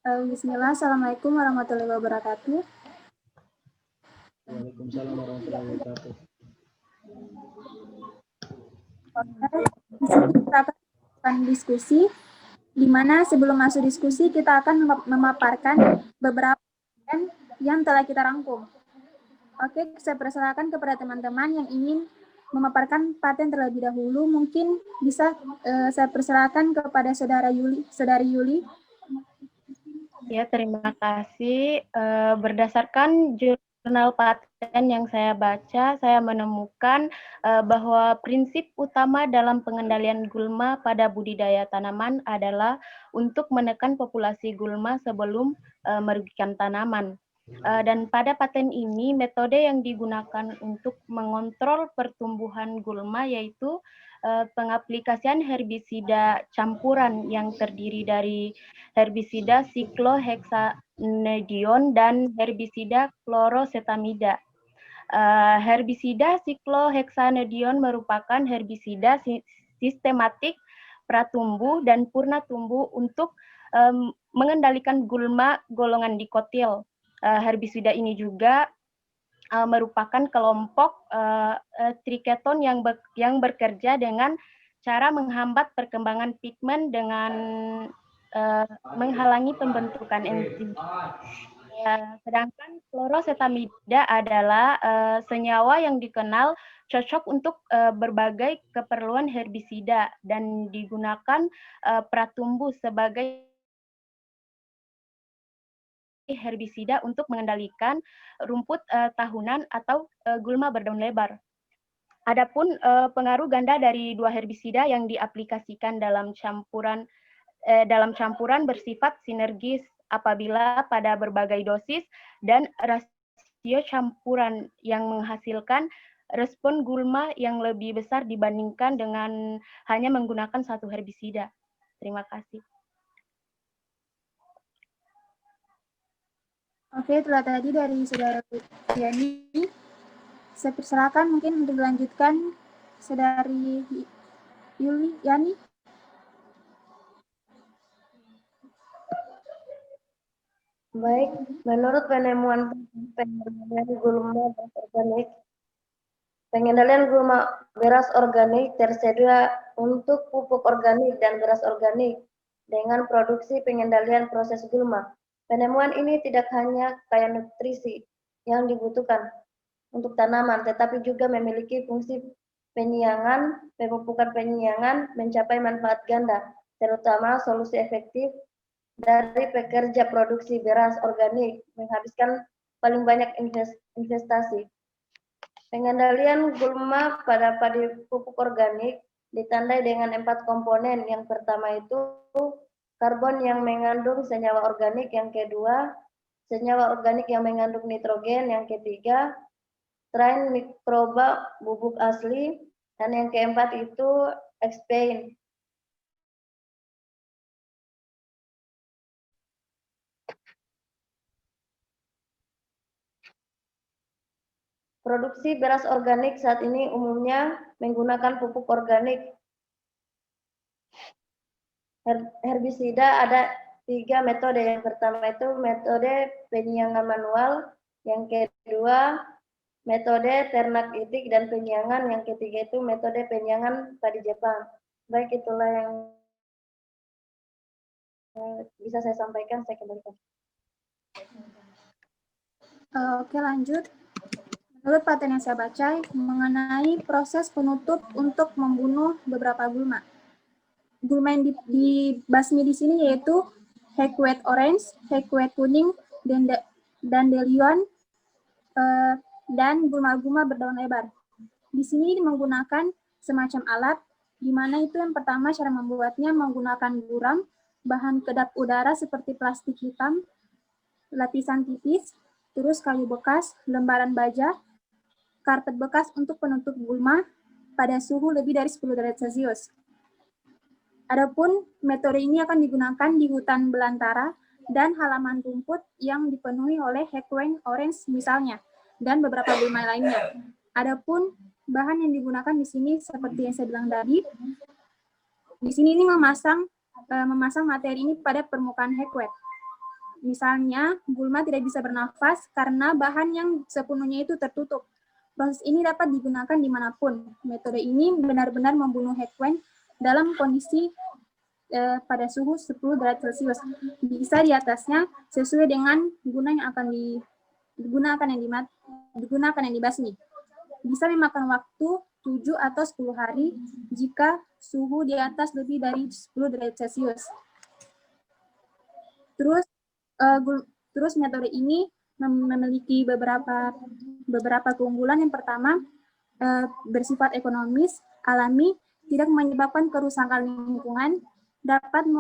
Bismillah, Assalamualaikum warahmatullahi wabarakatuh. Waalaikumsalam warahmatullahi wabarakatuh. Di sini kita akan diskusi, di mana sebelum masuk diskusi kita akan memaparkan beberapa yang telah kita rangkum. Oke, saya persilakan kepada teman-teman yang ingin memaparkan paten terlebih dahulu. Mungkin bisa saya persilakan kepada Saudari Yuli. Ya, terima kasih. Berdasarkan jurnal paten yang saya baca, saya menemukan bahwa prinsip utama dalam pengendalian gulma pada budidaya tanaman adalah untuk menekan populasi gulma sebelum merugikan tanaman. Dan pada paten ini, metode yang digunakan untuk mengontrol pertumbuhan gulma yaitu pengaplikasian herbisida campuran yang terdiri dari herbisida sikloheksanedion dan herbisida klorosetamida. Herbisida sikloheksanedion merupakan herbisida sistematik pratumbuh dan purna tumbuh untuk mengendalikan gulma golongan dikotil. Herbisida ini juga merupakan kelompok triketon yang bekerja dengan cara menghambat perkembangan pigmen dengan menghalangi pembentukan enzim. Sedangkan klorosetamida adalah senyawa yang dikenal cocok untuk berbagai keperluan herbisida dan digunakan pratumbuh sebagai herbisida untuk mengendalikan rumput tahunan atau gulma berdaun lebar. Adapun pengaruh ganda dari dua herbisida yang diaplikasikan dalam campuran bersifat sinergis apabila pada berbagai dosis dan rasio campuran yang menghasilkan respon gulma yang lebih besar dibandingkan dengan hanya menggunakan satu herbisida. Terima kasih. Oke, itulah tadi dari Saudara Yani. Saya persilakan mungkin untuk dilanjutkan Saudari Yani. Baik, menurut penemuan pengendalian gulma beras organik, beras organik tersedia untuk pupuk organik dan beras organik dengan produksi pengendalian proses gulma. Penemuan ini tidak hanya kaya nutrisi yang dibutuhkan untuk tanaman, tetapi juga memiliki fungsi pemupukan penyiangan mencapai manfaat ganda, terutama solusi efektif dari pekerja produksi beras organik menghabiskan paling banyak investasi. Pengendalian gulma pada padi pupuk organik ditandai dengan 4 komponen. Yang pertama itu karbon yang mengandung senyawa organik, yang kedua senyawa organik yang mengandung nitrogen, yang ketiga strain mikroba bubuk asli, dan yang keempat itu expain. Produksi beras organik saat ini umumnya menggunakan pupuk organik. Herbisida ada 3 metode. Yang pertama itu metode penyiangan manual, yang kedua metode ternak itik dan penyiangan, yang ketiga itu metode penyiangan padi Jepang. Baik, itulah yang bisa saya sampaikan. Saya kembalikan. Oke, lanjut. Menurut paten yang saya baca mengenai proses penutup untuk membunuh beberapa gulma. Gulma yang dibasmi di sini yaitu hackwet orange, hackwet kuning, dandelion, dan gulma-gulma berdaun lebar. Di sini menggunakan semacam alat, di mana itu yang pertama cara membuatnya menggunakan guram, bahan kedap udara seperti plastik hitam, lapisan tipis, terus kayu bekas, lembaran baja, karpet bekas untuk penutup gulma pada suhu lebih dari 10 derajat Celcius. Adapun metode ini akan digunakan di hutan belantara dan halaman rumput yang dipenuhi oleh hackwet orange misalnya, dan beberapa gulma lainnya. Adapun bahan yang digunakan di sini seperti yang saya bilang tadi, di sini ini memasang materi ini pada permukaan hackwet. Misalnya, gulma tidak bisa bernafas karena bahan yang sepenuhnya itu tertutup. Proses ini dapat digunakan dimanapun. Metode ini benar-benar membunuh headwind dalam kondisi pada suhu 10 derajat Celcius. Bisa di atasnya sesuai dengan guna yang akan digunakan yang dibasmi. Bisa memakan waktu 7 atau 10 hari jika suhu di atas lebih dari 10 derajat Celcius. Terus metode ini memiliki beberapa keunggulan. Yang pertama, bersifat ekonomis, alami, tidak menyebabkan kerusakan lingkungan, dapat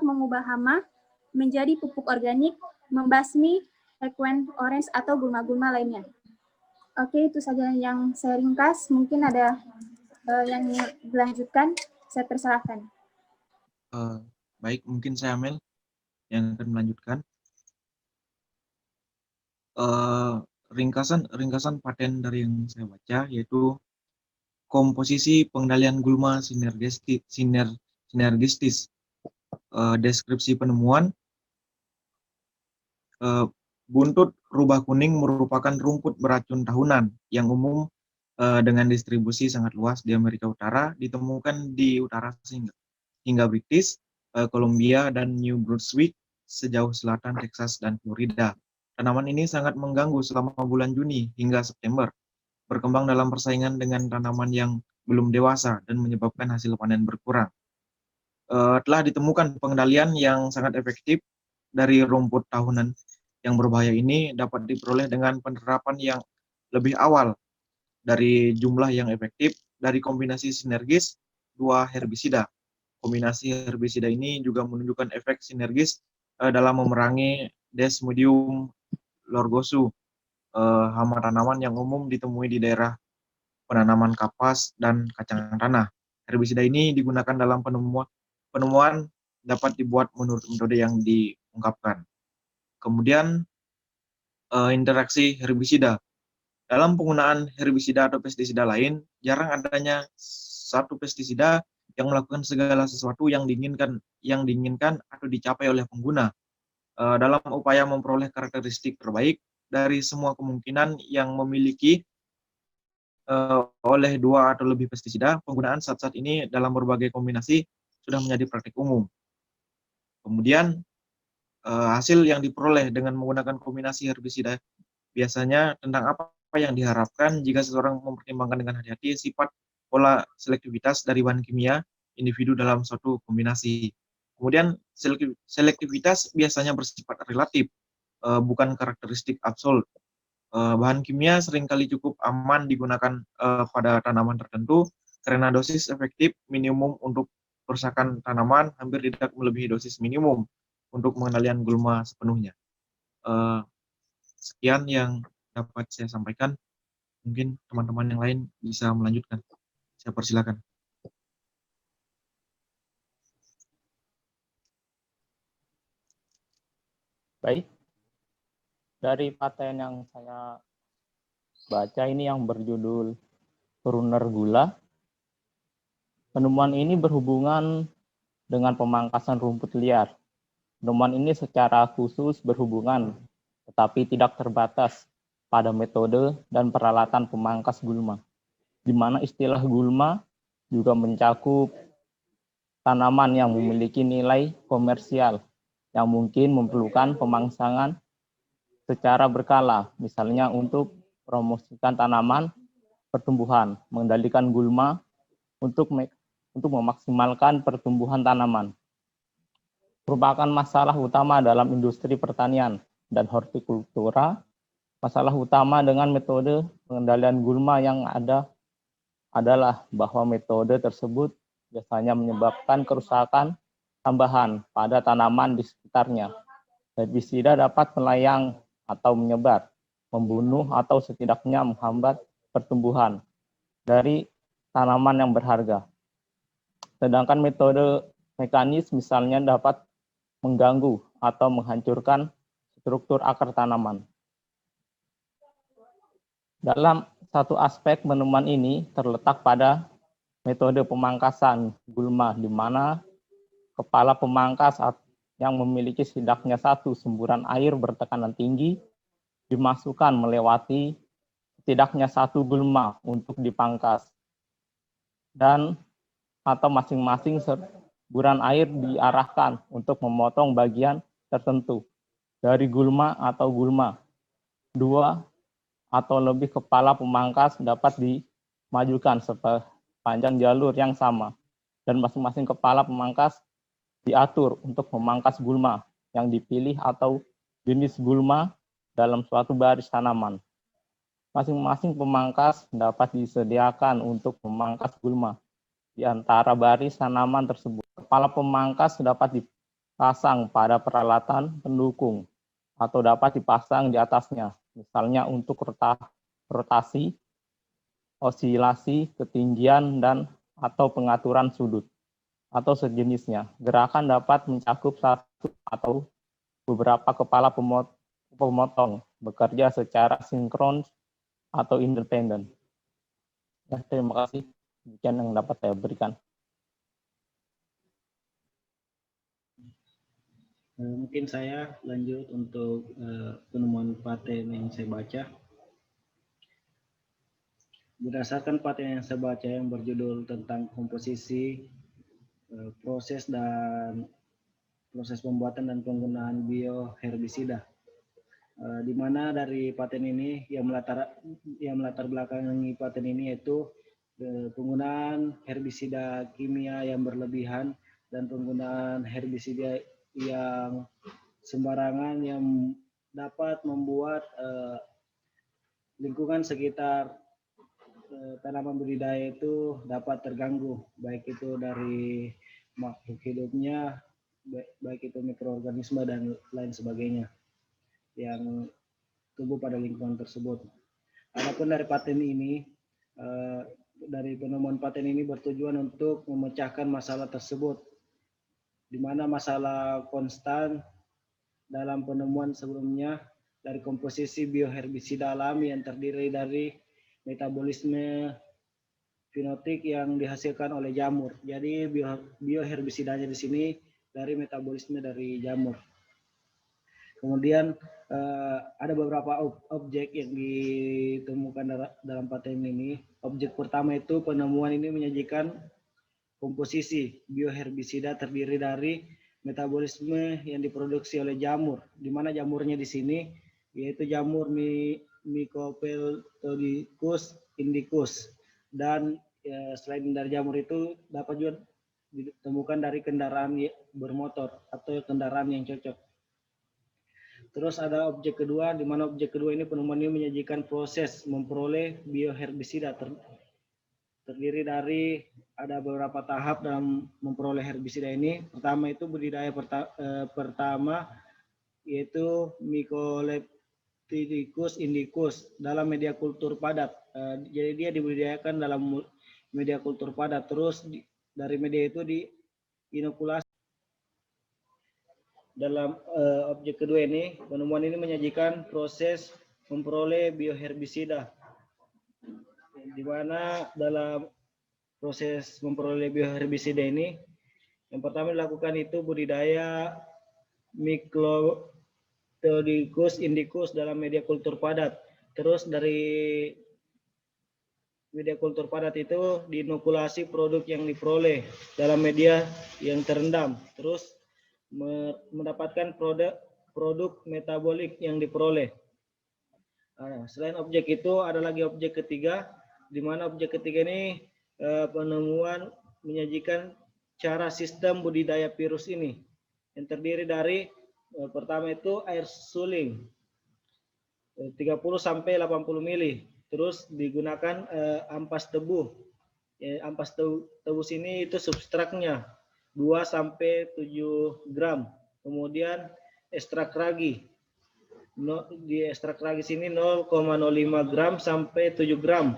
mengubah hama menjadi pupuk organik, membasmi eggplant orange atau gulma-gulma lainnya. Oke, itu saja yang saya ringkas. Mungkin ada yang dilanjutkan, saya persilahkan. Baik, mungkin saya Amel yang akan melanjutkan. Ringkasan paten dari yang saya baca yaitu komposisi pengendalian gulma sinergistis. Deskripsi penemuan, buntut rubah kuning merupakan rumput beracun tahunan yang umum dengan distribusi sangat luas di Amerika Utara, ditemukan di utara hingga British, Columbia, dan New Brunswick, sejauh selatan Texas dan Florida. Tanaman ini sangat mengganggu selama bulan Juni hingga September, berkembang dalam persaingan dengan tanaman yang belum dewasa dan menyebabkan hasil panen berkurang. Telah ditemukan pengendalian yang sangat efektif dari rumput tahunan yang berbahaya ini dapat diperoleh dengan penerapan yang lebih awal dari jumlah yang efektif dari kombinasi sinergis dua herbisida. Kombinasi herbisida ini juga menunjukkan efek sinergis dalam memerangi Desmodium lorgosu, hama tanaman yang umum ditemui di daerah penanaman kapas dan kacang tanah. Herbisida ini digunakan dalam penemuan dapat dibuat menurut metode yang diungkapkan. Kemudian interaksi herbisida. Dalam penggunaan herbisida atau pestisida lain, jarang adanya satu pestisida yang melakukan segala sesuatu yang diinginkan atau dicapai oleh pengguna. Dalam upaya memperoleh karakteristik terbaik dari semua kemungkinan yang memiliki oleh dua atau lebih pestisida, penggunaan zat-zat ini dalam berbagai kombinasi sudah menjadi praktik umum. Kemudian hasil yang diperoleh dengan menggunakan kombinasi herbisida biasanya tentang apa yang diharapkan jika seseorang mempertimbangkan dengan hati-hati sifat pola selektivitas dari bahan kimia individu dalam suatu kombinasi. Kemudian selektivitas biasanya bersifat relatif, bukan karakteristik absolut. Bahan kimia seringkali cukup aman digunakan pada tanaman tertentu karena dosis efektif minimum untuk kerusakan tanaman hampir tidak melebihi dosis minimum untuk pengendalian gulma sepenuhnya. Sekian yang dapat saya sampaikan. Mungkin teman-teman yang lain bisa melanjutkan. Saya persilakan. Baik, dari paten yang saya baca ini yang berjudul pruner gula, penemuan ini berhubungan dengan pemangkasan rumput liar. Penemuan ini secara khusus berhubungan, tetapi tidak terbatas pada metode dan peralatan pemangkas gulma, di mana istilah gulma juga mencakup tanaman yang memiliki nilai komersial yang mungkin memerlukan pemangsangan secara berkala, misalnya untuk promosikan tanaman pertumbuhan, mengendalikan gulma untuk memaksimalkan pertumbuhan tanaman. Merupakan masalah utama dalam industri pertanian dan hortikultura. Masalah utama dengan metode pengendalian gulma yang ada adalah bahwa metode tersebut biasanya menyebabkan kerusakan tambahan pada tanaman di sekitarnya. Herbisida dapat melayang atau menyebar, membunuh atau setidaknya menghambat pertumbuhan dari tanaman yang berharga. Sedangkan metode mekanis misalnya dapat mengganggu atau menghancurkan struktur akar tanaman. Dalam satu aspek penemuan ini terletak pada metode pemangkasan gulma, di mana kepala pemangkas yang memiliki setidaknya satu semburan air bertekanan tinggi dimasukkan melewati setidaknya satu gulma untuk dipangkas, dan atau masing-masing semburan air diarahkan untuk memotong bagian tertentu dari gulma atau gulma. 2 atau lebih kepala pemangkas dapat dimajukan sepanjang jalur yang sama, dan masing-masing kepala pemangkas diatur untuk memangkas gulma yang dipilih atau jenis gulma dalam suatu baris tanaman. Masing-masing pemangkas dapat disediakan untuk memangkas gulma di antara baris tanaman tersebut. Kepala pemangkas dapat dipasang pada peralatan pendukung atau dapat dipasang di atasnya, misalnya untuk rotasi, osilasi, ketinggian, dan atau pengaturan sudut atau sejenisnya. Gerakan dapat mencakup satu atau beberapa kepala pemotong bekerja secara sinkron atau independen. Ya, terima kasih. Demikian yang dapat saya berikan. Mungkin saya lanjut untuk penemuan paten yang saya baca. Berdasarkan paten yang saya baca yang berjudul tentang komposisi, proses pembuatan dan penggunaan bioherbisida, di mana dari paten ini yang melatar belakangi paten ini yaitu penggunaan herbisida kimia yang berlebihan dan penggunaan herbisida yang sembarangan yang dapat membuat lingkungan sekitar tanaman budidaya itu dapat terganggu, baik itu dari makhluk hidupnya, baik itu mikroorganisme dan lain sebagainya yang tumbuh pada lingkungan tersebut. Adapun dari paten ini, dari penemuan paten ini bertujuan untuk memecahkan masalah tersebut, di mana masalah konstan dalam penemuan sebelumnya dari komposisi bioherbisida alami yang terdiri dari metabolisme fenotik yang dihasilkan oleh jamur. Jadi bioherbisidanya di sini dari metabolisme dari jamur. Kemudian ada beberapa objek yang ditemukan dalam paten ini. Objek pertama itu penemuan ini menyajikan komposisi bioherbisida terdiri dari metabolisme yang diproduksi oleh jamur, di mana jamurnya di sini yaitu jamur Mycopeltodicus indicus, dan selain dari jamur itu dapat juga ditemukan dari kendaraan bermotor atau kendaraan yang cocok. Terus ada objek kedua, di mana objek kedua ini penemuan ini menyajikan proses memperoleh bioherbisida terdiri dari ada beberapa tahap dalam memperoleh herbisida ini. Pertama itu budidaya pertama yaitu Mycopeltodicus indicus dalam media kultur padat. Jadi dia dibudidayakan dalam media kultur padat. Terus dari media itu diinokulasi. Dalam objek kedua ini, penemuan ini menyajikan proses memperoleh bioherbisida, di mana dalam proses memperoleh bioherbisida ini, yang pertama dilakukan itu budidaya Mycopeltodicus indicus dalam media kultur padat. Terus dari media kultur padat itu diinokulasi produk yang diperoleh dalam media yang terendam. Terus mendapatkan produk metabolik yang diperoleh. Selain objek itu ada lagi objek ketiga, di mana objek ketiga ini penemuan menyajikan cara sistem budidaya virus ini yang terdiri dari pertama itu air suling 30 sampai 80 mili, terus digunakan ampas tebu. Ampas tebu sini itu substratnya 2 sampai 7 gram. Kemudian ekstrak ragi. Di ekstrak ragi sini 0,05 gram sampai 7 gram.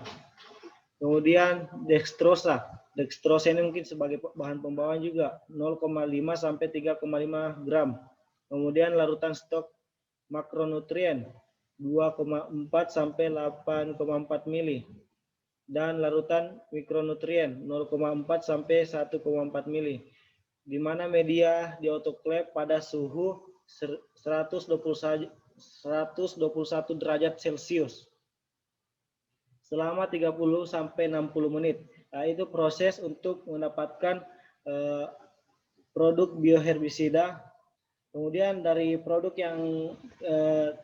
Kemudian dextrosa. Dextrosa ini mungkin sebagai bahan pembawaan juga 0,5 sampai 3,5 gram. Kemudian larutan stok makronutrien 2,4 sampai 8,4 mili. Dan larutan mikronutrien 0,4 sampai 1,4 mili. di mana media di autoclave pada suhu 121 derajat Celcius selama 30 sampai 60 menit. Nah, itu proses untuk mendapatkan produk bioherbisida. Kemudian dari produk yang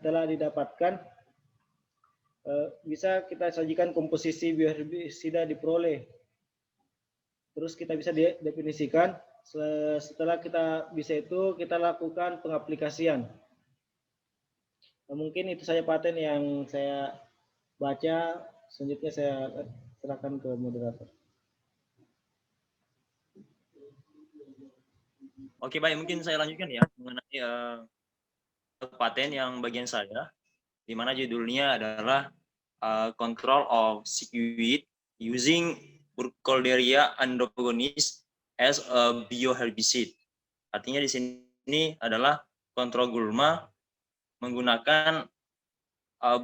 telah didapatkan bisa kita sajikan komposisi bioherbisida diperoleh. Terus kita bisa definisikan. Setelah kita bisa itu, kita lakukan pengaplikasian. Nah, mungkin itu saja paten yang saya baca. Selanjutnya saya serahkan ke moderator. Oke, baik, mungkin saya lanjutkan ya mengenai paten yang bagian saya, di mana judulnya adalah Control of Seaweed Using Burkholderia andropogonis as a Bioherbicide. Artinya di sini adalah kontrol gulma menggunakan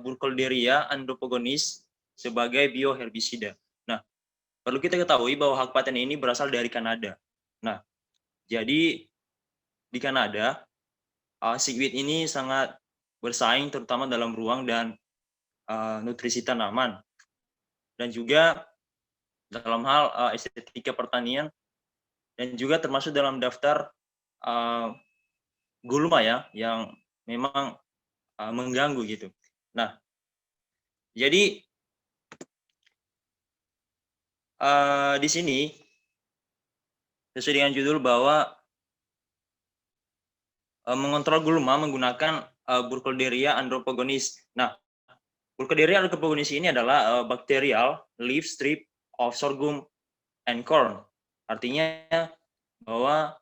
Burkholderia andropogonis sebagai bioherbisida. Nah, perlu kita ketahui bahwa hak paten ini berasal dari Kanada. Nah, jadi di Kanada, seaweed ini sangat bersaing terutama dalam ruang dan nutrisi tanaman. Dan juga dalam hal estetika pertanian, dan juga termasuk dalam daftar gulma ya, yang memang mengganggu gitu. Nah, jadi di sini sesuai dengan judul bahwa mengontrol gulma menggunakan Burkholderia andropogonis. Nah, Burkholderia andropogonis ini adalah bacterial leaf strip of sorghum and corn. Artinya bahwa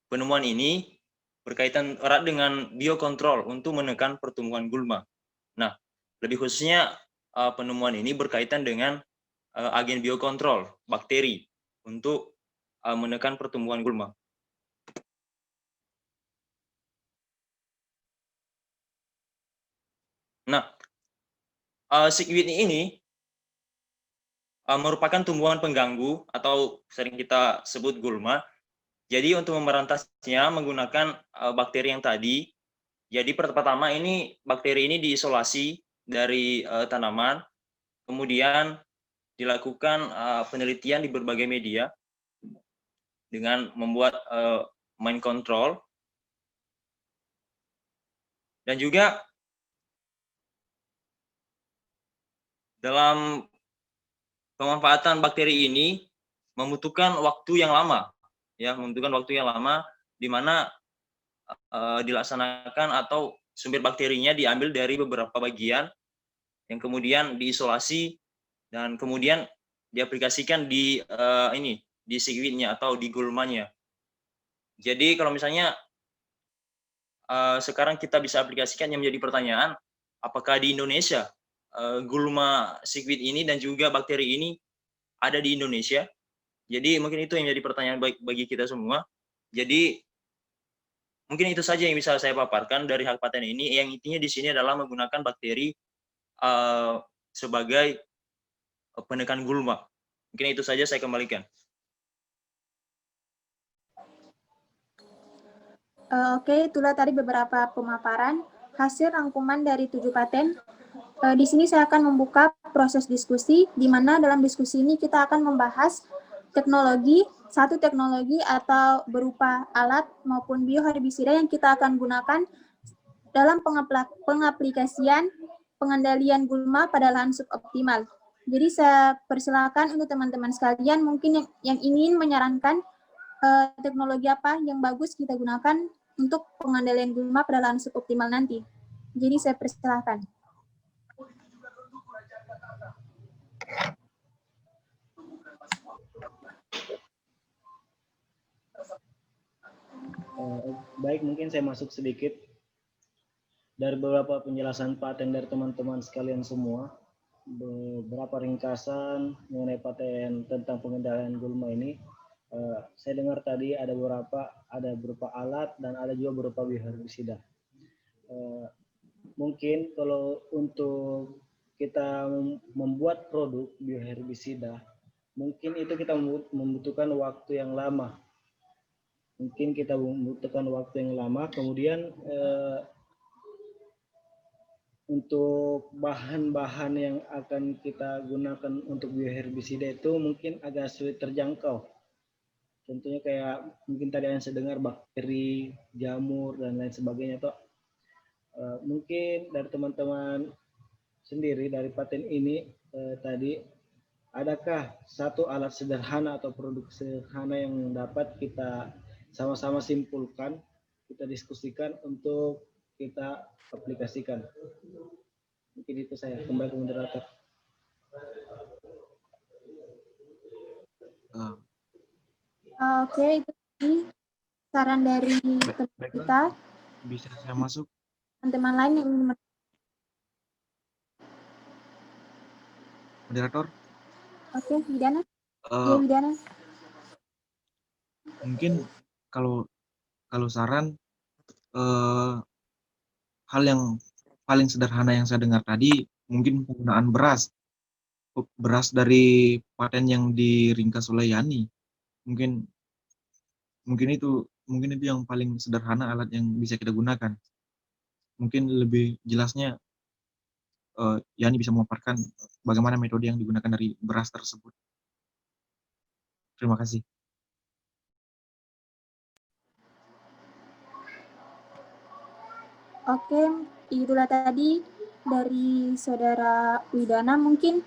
penemuan ini berkaitan erat dengan biokontrol untuk menekan pertumbuhan gulma. Nah, lebih khususnya penemuan ini berkaitan dengan agen biokontrol bakteri untuk menekan pertumbuhan gulma. Nah, seaweed ini merupakan tumbuhan pengganggu atau sering kita sebut gulma. Jadi untuk memberantasnya menggunakan bakteri yang tadi. Jadi pertama ini bakteri ini diisolasi dari tanaman, kemudian dilakukan penelitian di berbagai media dengan membuat mind control, dan juga dalam pemanfaatan bakteri ini membutuhkan waktu yang lama, ya, di mana dilaksanakan atau sumber bakterinya diambil dari beberapa bagian yang kemudian diisolasi dan kemudian diaplikasikan di di seaweednya atau di gulmanya. Jadi kalau misalnya sekarang kita bisa aplikasikan, yang menjadi pertanyaan, apakah di Indonesia gulma seaweed ini dan juga bakteri ini ada di Indonesia? Jadi mungkin itu yang menjadi pertanyaan bagi kita semua. Jadi mungkin itu saja yang bisa saya paparkan dari hak paten ini. Yang intinya di sini adalah menggunakan bakteri sebagai penekan gulma. Mungkin itu saja, saya kembalikan. Oke, itulah tadi beberapa pemaparan hasil rangkuman dari 7 paten. Di sini saya akan membuka proses diskusi, di mana dalam diskusi ini kita akan membahas satu teknologi atau berupa alat maupun bioherbisida yang kita akan gunakan dalam pengaplikasian pengendalian gulma pada lahan suboptimal. Jadi saya persilakan untuk teman-teman sekalian mungkin yang ingin menyarankan teknologi apa yang bagus kita gunakan untuk pengendalian gulma pada lahan suboptimal nanti. Jadi saya persilakan. Baik, mungkin saya masuk sedikit. Dari beberapa penjelasan paten dari teman-teman sekalian semua, beberapa ringkasan mengenai paten tentang pengendalian gulma ini, saya dengar tadi ada berupa alat dan ada juga berupa bioherbisida. Mungkin kalau untuk kita membuat produk bioherbisida, mungkin itu kita membutuhkan waktu yang lama. Mungkin kita membutuhkan waktu yang lama. Kemudian untuk bahan-bahan yang akan kita gunakan untuk bioherbisida itu mungkin agak sulit terjangkau. Contohnya kayak mungkin tadi yang saya dengar bakteri, jamur, dan lain sebagainya. Toh, mungkin dari teman-teman sendiri dari paten ini tadi, adakah satu alat sederhana atau produk sederhana yang dapat kita sama-sama simpulkan, kita diskusikan untuk kita aplikasikan? Mungkin itu saya kembali ke moderator. Oke, itu tadi saran dari teman kita. Bisa saya masuk? Teman-teman lain yang ingin Moderator? Oke, Widana. Eh, Iya, Widana. mungkin kalau saran, hal yang paling sederhana yang saya dengar tadi mungkin penggunaan beras dari paten yang diringkas oleh Yani. Mungkin itu yang paling sederhana alat yang bisa kita gunakan. Mungkin lebih jelasnya Yani bisa memaparkan bagaimana metode yang digunakan dari beras tersebut. Terima kasih. Oke, itulah tadi dari Saudara Widana. Mungkin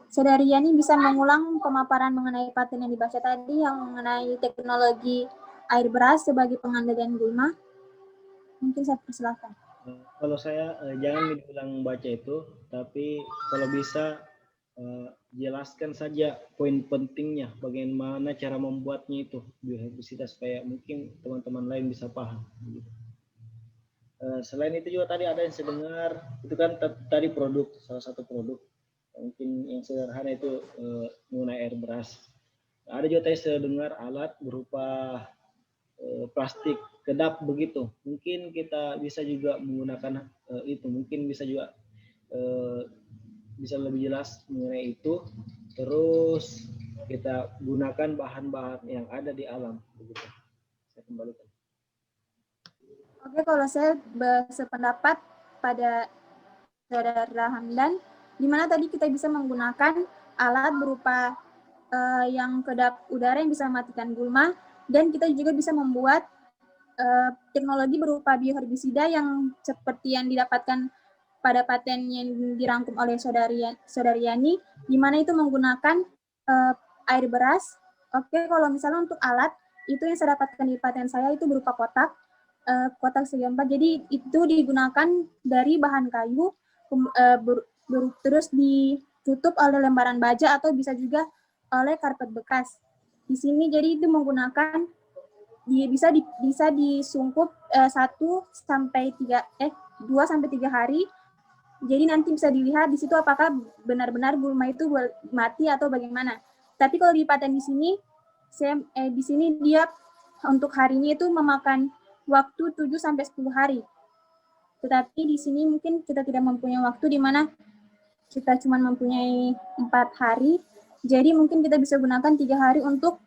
Saudari Yani bisa mengulang pemaparan mengenai paten yang dibaca tadi yang mengenai teknologi air beras sebagai pengendalian gulma. Mungkin saya persilahkan. Kalau saya jangan diulang baca itu, tapi kalau bisa jelaskan saja poin pentingnya, bagaimana cara membuatnya itu bioherbisida supaya mungkin teman-teman lain bisa paham. Selain itu juga tadi ada yang saya dengar, itu kan tadi produk, salah satu produk mungkin yang sederhana itu mengenai air beras. Ada juga tadi saya dengar alat berupa plastik kedap begitu. Mungkin kita bisa juga menggunakan itu. Mungkin bisa juga bisa lebih jelas mengenai itu. Terus kita gunakan bahan-bahan yang ada di alam begitu. Saya kembalikan. Oke, kalau saya bersependapat pada Saudara Hamdan, di mana tadi kita bisa menggunakan alat berupa yang kedap udara yang bisa mematikan gulma, dan kita juga bisa membuat teknologi berupa bioherbisida yang seperti yang didapatkan pada paten yang dirangkum oleh Saudari Yani, di mana itu menggunakan air beras. Oke, kalau misalnya untuk alat, itu yang saya dapatkan di paten saya itu berupa kotak segi 4. Jadi itu digunakan dari bahan kayu, terus ditutup oleh lembaran baja atau bisa juga oleh karpet bekas. Di sini jadi itu menggunakan bisa disungkup 2 sampai 3 hari. Jadi nanti bisa dilihat di situ apakah benar-benar gulma itu mati atau bagaimana. Tapi kalau di paten di sini dia untuk harinya itu memakan waktu 7 sampai 10 hari. Tetapi di sini mungkin kita tidak mempunyai waktu di mana kita cuma mempunyai 4 hari. Jadi mungkin kita bisa gunakan 3 hari untuk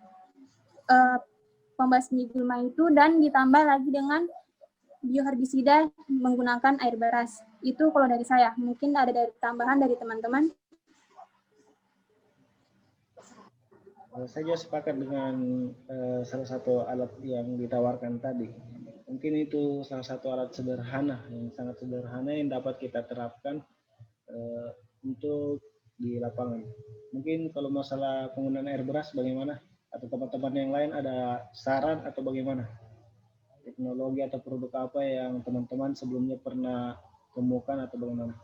pembasmi gulma itu, dan ditambah lagi dengan bioherbisida menggunakan air beras. Itu kalau dari saya. Mungkin ada dari tambahan dari teman-teman. Saya juga sepakat dengan salah satu alat yang ditawarkan tadi. Mungkin itu salah satu alat sederhana, yang sangat sederhana yang dapat kita terapkan untuk di lapangan. Mungkin kalau masalah penggunaan air beras bagaimana? Atau teman-teman yang lain ada saran atau bagaimana? Teknologi atau produk apa yang teman-teman sebelumnya pernah temukan atau bagaimana?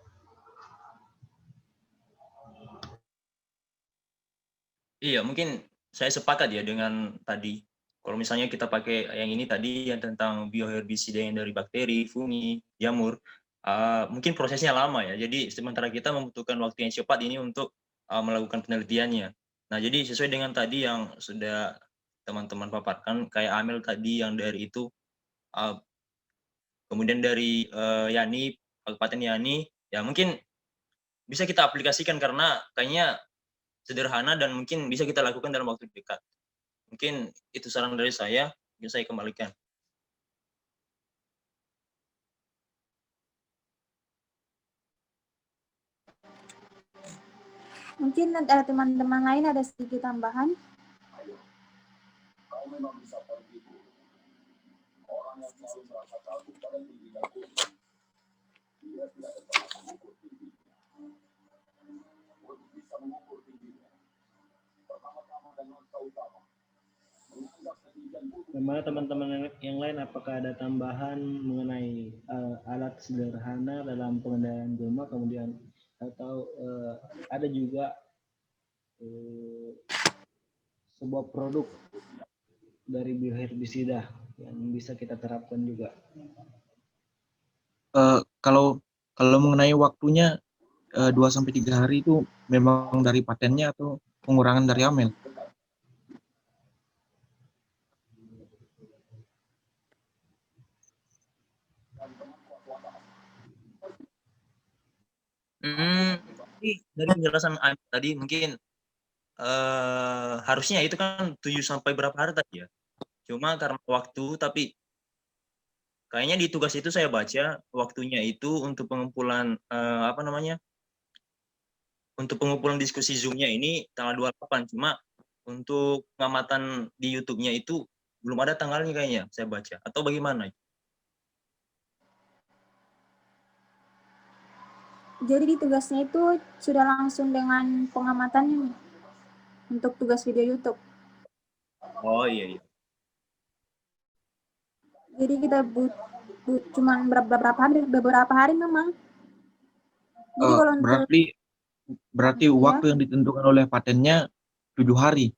Iya, mungkin saya sepakat ya dengan tadi. Kalau misalnya kita pakai yang ini tadi yang tentang bioherbisida yang dari bakteri, fungi, jamur, mungkin prosesnya lama ya. Jadi sementara kita membutuhkan waktu yang cepat ini untuk melakukan penelitiannya. Nah, jadi sesuai dengan tadi yang sudah teman-teman paparkan, kayak Amel tadi yang dari itu, kemudian dari Yani, paten Yani, ya mungkin bisa kita aplikasikan karena kayaknya sederhana dan mungkin bisa kita lakukan dalam waktu dekat. Mungkin itu saran dari saya, bisa saya kembalikan. Mungkin ada teman-teman lain ada sedikit tambahan. Bagaimana teman-teman yang lain, apakah ada tambahan mengenai alat sederhana dalam pengendalian gulma, kemudian atau ada juga sebuah produk dari bioherbisida yang bisa kita terapkan juga? Kalau mengenai waktunya 2-3 hari itu memang dari patennya atau pengurangan dari AMEL? Dari penjelasan tadi mungkin harusnya itu kan 7 sampai berapa hari tadi ya. Cuma karena waktu, tapi kayaknya di tugas itu saya baca waktunya itu untuk pengumpulan untuk pengumpulan diskusi Zoom-nya ini tanggal 28. Cuma untuk pengamatan di YouTube-nya itu belum ada tanggalnya kayaknya saya baca. Atau bagaimana? Jadi di tugasnya itu sudah langsung dengan pengamatannya nih, untuk tugas video YouTube. Oh iya. Jadi kita cuma beberapa hari memang. Jadi kalau untuk Berarti ya, waktu yang ditentukan oleh patennya 7 hari.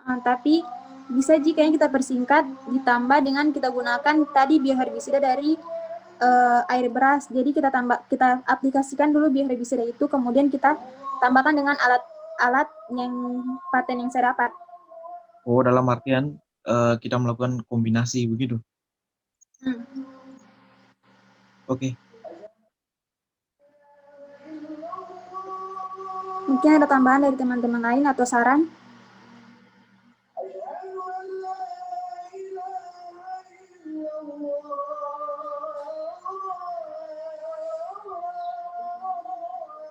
Tapi bisa jika yang kita persingkat ditambah dengan kita gunakan tadi bioherbisida dari air beras. Jadi kita aplikasikan dulu bioherbisida itu, kemudian kita tambahkan dengan alat yang paten yang saya dapat. Oh, dalam artian kita melakukan kombinasi begitu. Oke. Mungkin ada tambahan dari teman-teman lain atau saran?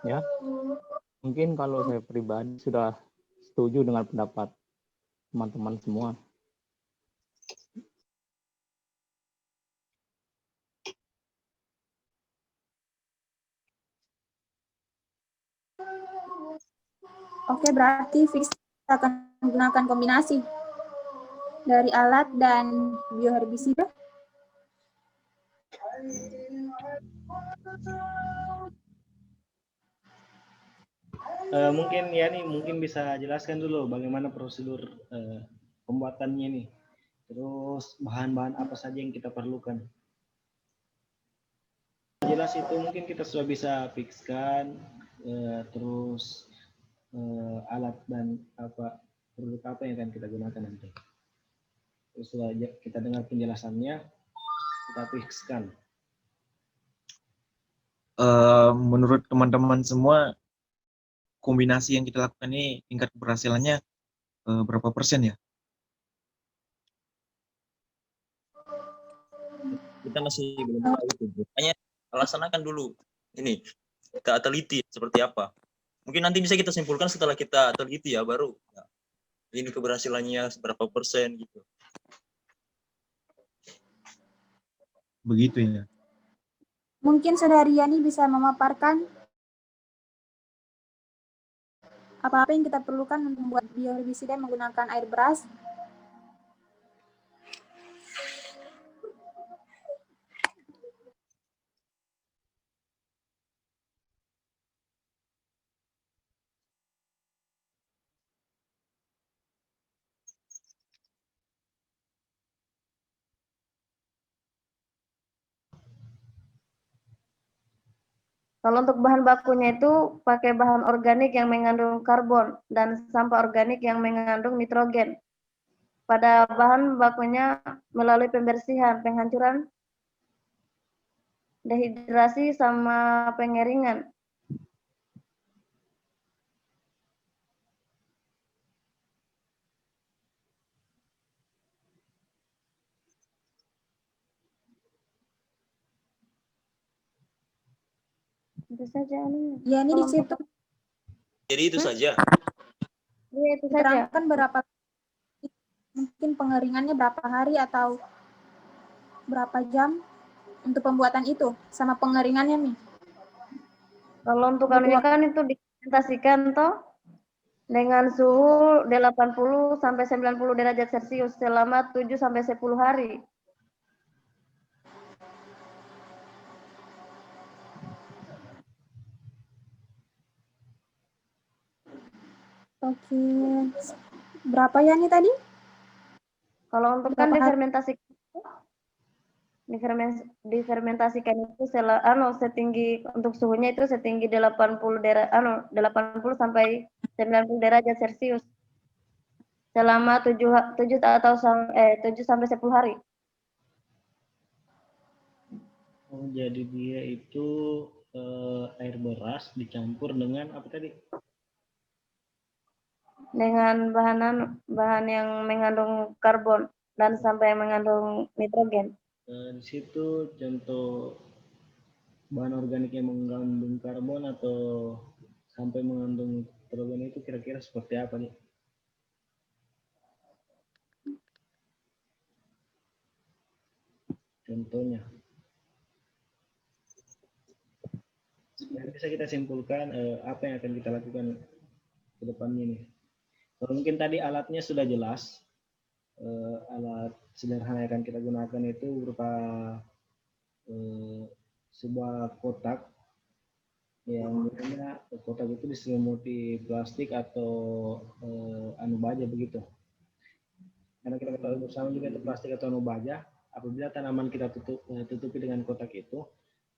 Ya, mungkin kalau saya pribadi sudah setuju dengan pendapat teman-teman semua. Oke, berarti fix akan menggunakan kombinasi dari alat dan bioherbisida. Mungkin ya nih, mungkin bisa jelaskan dulu bagaimana prosedur pembuatannya nih. Terus bahan-bahan apa saja yang kita perlukan. Jelas itu mungkin kita sudah bisa fixkan, terus alat dan produk apa yang akan kita gunakan nanti. Terus setelah kita dengar penjelasannya, kita fixkan. Menurut teman-teman semua, kombinasi yang kita lakukan ini tingkat keberhasilannya berapa persen ya? Kita masih belum tahu itu. Makanya laksanakan dulu. Ini kita teliti seperti apa. Mungkin nanti bisa kita simpulkan setelah kita teliti ya, baru ya, ini keberhasilannya berapa persen gitu. Begitu ya. Mungkin Saudara Yani bisa memaparkan apa-apa yang kita perlukan untuk membuat bioherbisida menggunakan air beras. Kalau untuk bahan bakunya itu pakai bahan organik yang mengandung karbon dan sampah organik yang mengandung nitrogen. Pada bahan bakunya melalui pembersihan, penghancuran, dehidrasi, sama pengeringan. Itu saja. Anu. Ya, ini di Kalau situ Jadi itu saja. Iya, itu saja. diterangkan berapa, mungkin pengeringannya berapa hari atau berapa jam untuk pembuatan itu, sama pengeringannya nih. Kalau untuk Butuh anunya waktu. kan itu dipresentasikan toh dengan suhu 80 sampai 90 derajat Celcius selama 7 sampai 10 hari. Oke. Berapa ya nih tadi? Kalau untuk kan Berapa hari? difermentasikan itu setinggi untuk suhunya itu setinggi 80 sampai 90 derajat Celcius selama 7 atau 7 sampai 10 hari. Oh, jadi dia itu air beras dicampur dengan apa tadi? Dengan bahan yang mengandung karbon dan sampai mengandung nitrogen. Di situ contoh bahan organik yang mengandung karbon atau sampai mengandung nitrogen itu kira-kira seperti apa nih? Contohnya. Supaya bisa kita simpulkan apa yang akan kita lakukan ke depannya nih. Kalau mungkin tadi alatnya sudah jelas, alat sederhana yang akan kita gunakan itu berupa sebuah kotak yang dimana kotak itu diselimuti plastik atau anu baja begitu. Karena kita ketahui bersama juga itu plastik atau anu baja, apabila tanaman kita tutupi dengan kotak itu,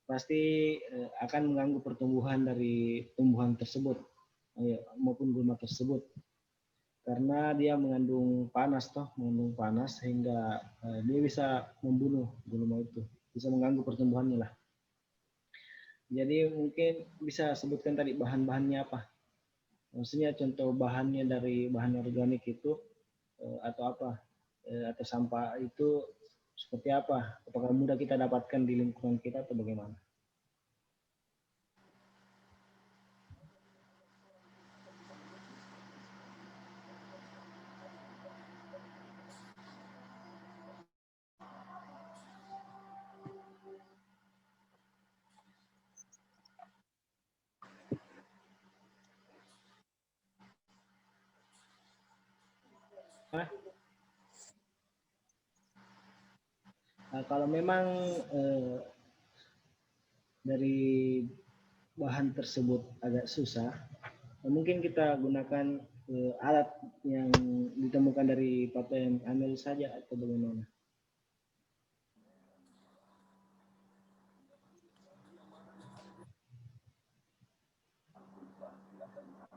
pasti akan mengganggu pertumbuhan dari tumbuhan tersebut maupun gulma tersebut. Karena dia mengandung panas sehingga dia bisa membunuh gulma itu, bisa mengganggu pertumbuhannya lah. Jadi mungkin bisa sebutkan tadi bahan-bahannya apa? Maksudnya contoh bahannya dari bahan organik itu atau apa? Atau sampah itu seperti apa? Apakah mudah kita dapatkan di lingkungan kita atau bagaimana? Nah, kalau memang dari bahan tersebut agak susah, mungkin kita gunakan alat yang ditemukan dari paten Amel saja atau bagaimana?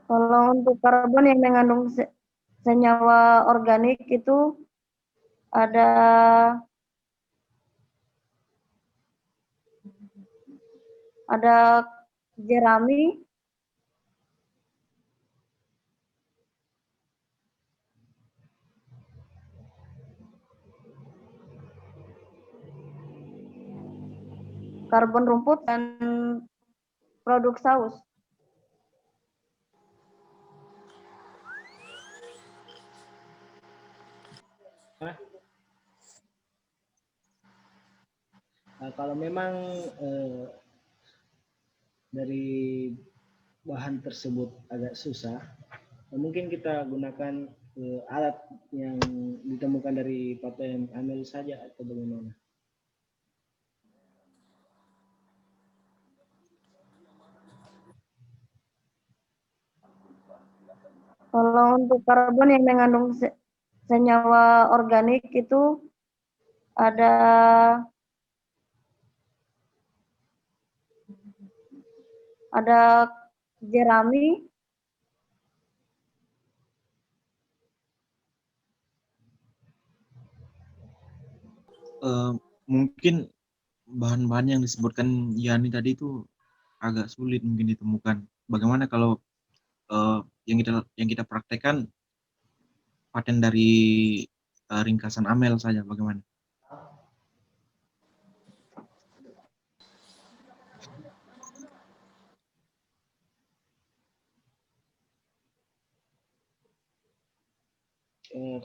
Kalau untuk karbon yang mengandung senyawa organik itu ada jerami, karbon rumput, dan produk saus. Nah, kalau memang dari bahan tersebut agak susah, mungkin kita gunakan alat yang ditemukan dari paten Amel saja atau bagaimana? Kalau untuk karbon yang mengandung senyawa organik itu ada jerami, Mungkin bahan-bahan yang disebutkan Yani tadi itu agak sulit mungkin ditemukan. Bagaimana kalau yang kita praktekkan paten dari ringkasan Amel saja, bagaimana?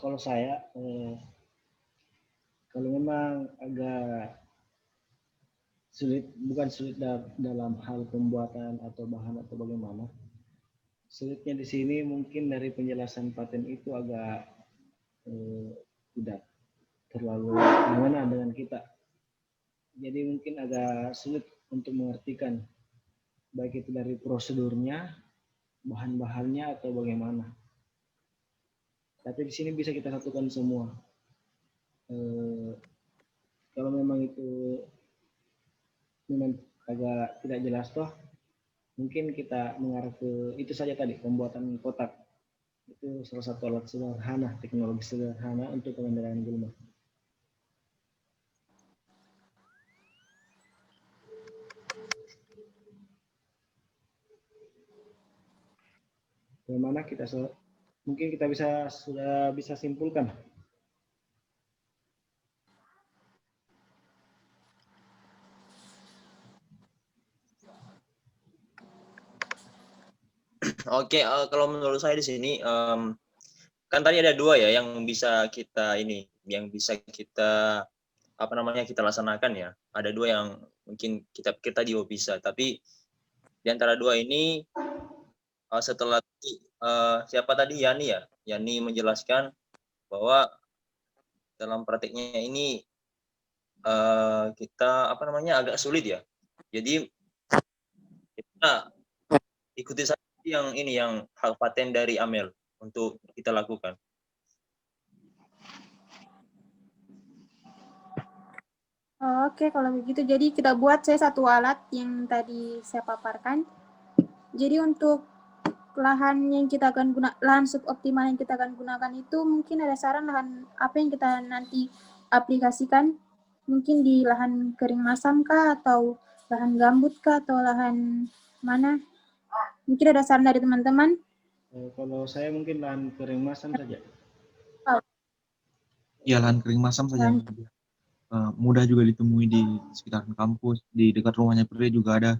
Kalau saya, kalau memang agak sulit, bukan sulit dalam hal pembuatan atau bahan atau bagaimana, sulitnya di sini mungkin dari penjelasan paten itu agak tidak terlalu mengena dengan kita. Jadi mungkin agak sulit untuk mengartikan, baik itu dari prosedurnya, bahan-bahannya atau bagaimana. Tapi di sini bisa kita satukan semua. Kalau memang itu memang agak tidak jelas toh, mungkin kita mengarah ke itu saja tadi, pembuatan kotak. Itu salah satu alat sederhana, teknologi sederhana untuk pengendalian gulma. Bagaimana kita mungkin kita sudah bisa simpulkan. Oke, kalau menurut saya di sini kan tadi ada dua ya yang bisa kita kita laksanakan ya. Ada dua yang mungkin kita juga bisa, tapi di antara dua ini setelah siapa tadi Yani menjelaskan bahwa dalam prakteknya ini kita agak sulit ya. Jadi kita ikuti saja yang hak paten dari Amel untuk kita lakukan. Oke, kalau begitu jadi kita buat satu alat yang tadi saya paparkan. Jadi untuk lahan yang kita akan lahan suboptimal yang kita akan gunakan itu mungkin ada saran lahan apa yang kita nanti aplikasikan? Mungkin di lahan kering masam kah atau lahan gambut kah atau lahan mana? Mungkin ada saran dari teman-teman? Kalau saya mungkin lahan kering masam saja. Ya, lahan kering masam saja. Mudah juga ditemui di sekitaran kampus, di dekat rumahnya Pri juga ada.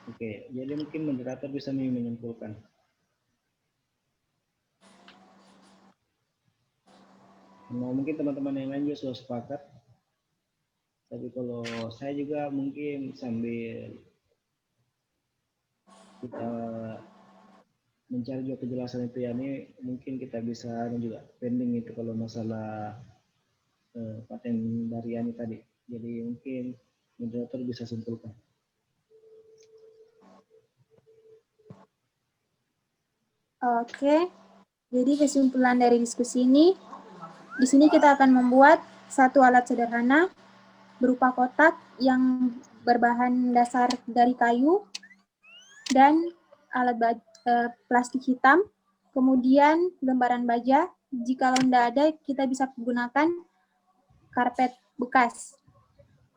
Oke, jadi mungkin moderator bisa menyimpulkan. Nah, mungkin teman-teman yang lain juga sudah sepakat. Tapi kalau saya juga mungkin sambil kita mencari juga kejelasan itu ya, ini mungkin kita bisa juga pending itu kalau masalah paten dari Yani tadi. Jadi mungkin moderator bisa simpulkan. Oke, jadi kesimpulan dari diskusi ini, di sini kita akan membuat satu alat sederhana berupa kotak yang berbahan dasar dari kayu dan alat plastik hitam, kemudian lembaran baja. Jika tidak ada, kita bisa gunakan karpet bekas.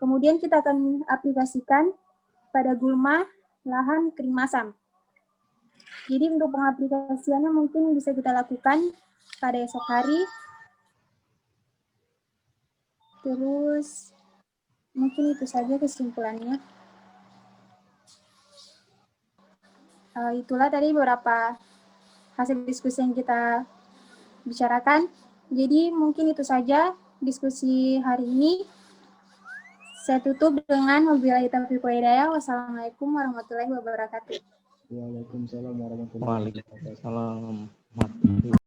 Kemudian kita akan aplikasikan pada gulma lahan kering masam. Jadi untuk pengaplikasiannya mungkin bisa kita lakukan pada esok hari. Terus mungkin itu saja kesimpulannya. Itulah tadi beberapa hasil diskusi yang kita bicarakan. Jadi mungkin itu saja diskusi hari ini. Saya tutup dengan wabillahi taufiq wal hidayah. Wassalamualaikum warahmatullahi wabarakatuh. Waalaikumsalam warahmatullahi wabarakatuh. Waalaikumsalam.